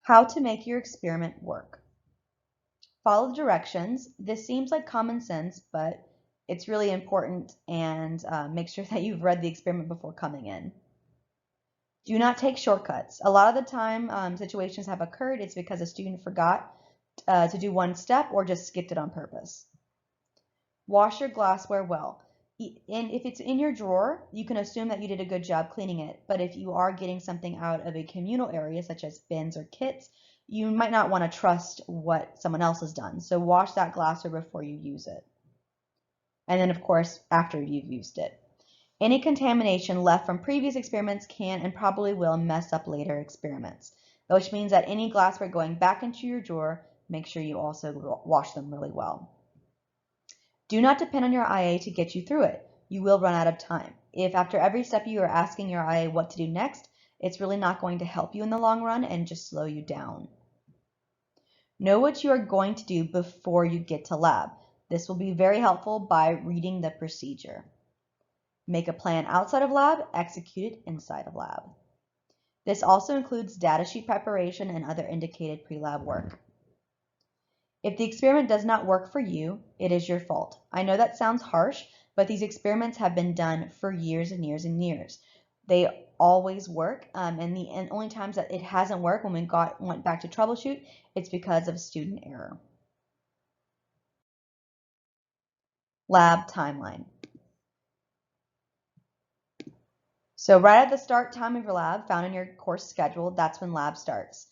How to make your experiment work. Follow the directions. This seems like common sense, but it's really important, and make sure that you've read the experiment before coming in. Do not take shortcuts. A lot of the time situations have occurred, it's because a student forgot to do one step or just skipped it on purpose. Wash your glassware well. And if it's in your drawer, you can assume that you did a good job cleaning it. But if you are getting something out of a communal area, such as bins or kits, you might not want to trust what someone else has done. So wash that glassware before you use it. And then, of course, after you've used it. Any contamination left from previous experiments can and probably will mess up later experiments, which means that any glassware going back into your drawer, make sure you also wash them really well. Do not depend on your IA to get you through it. You will run out of time. If after every step you are asking your IA what to do next, it's really not going to help you in the long run and just slow you down. Know what you are going to do before you get to lab. This will be very helpful by reading the procedure. Make a plan outside of lab, execute it inside of lab. This also includes data sheet preparation and other indicated pre-lab work. If the experiment does not work for you, it is your fault. I know that sounds harsh, but these experiments have been done for years and years and years. They always work, and the only times that it hasn't worked when we went back to troubleshoot, it's because of student error. Lab timeline. So right at the start time of your lab, found in your course schedule, that's when lab starts.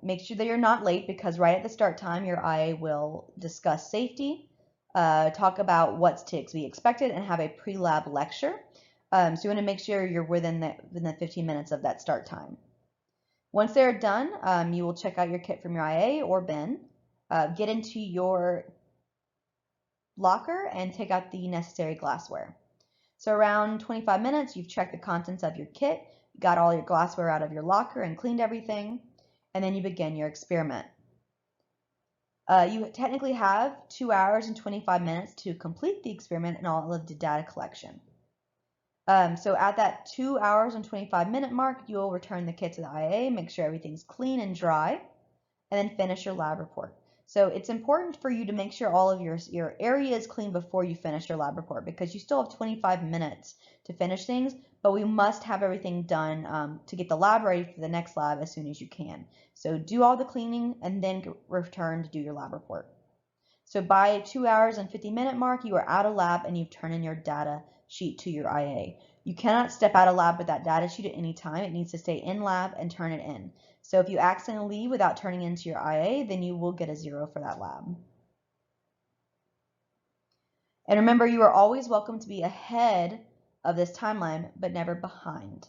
Make sure that you're not late, because right at the start time, your IA will discuss safety, talk about what's to be expected, and have a pre-lab lecture. So you want to make sure you're within the 15 minutes of that start time. Once they're done, you will check out your kit from your IA or bin, get into your locker, and take out the necessary glassware. So around 25 minutes, you've checked the contents of your kit, got all your glassware out of your locker and cleaned everything, and then you begin your experiment. You technically have 2 hours and 25 minutes to complete the experiment and all of the data collection. So at that 2 hours and 25-minute mark, you'll return the kit to the IA, make sure everything's clean and dry, and then finish your lab report. So it's important for you to make sure all of your area is clean before you finish your lab report, because you still have 25 minutes to finish things, but we must have everything done to get the lab ready for the next lab as soon as you can. So do all the cleaning and then return to do your lab report. So by 2 hours and 50-minute mark, you are out of lab and you've turned in your data sheet to your IA. You cannot step out of lab with that data sheet at any time. It needs to stay in lab and turn it in. So if you accidentally leave without turning into your IA, then you will get a 0 for that lab. And remember, you are always welcome to be ahead of this timeline, but never behind.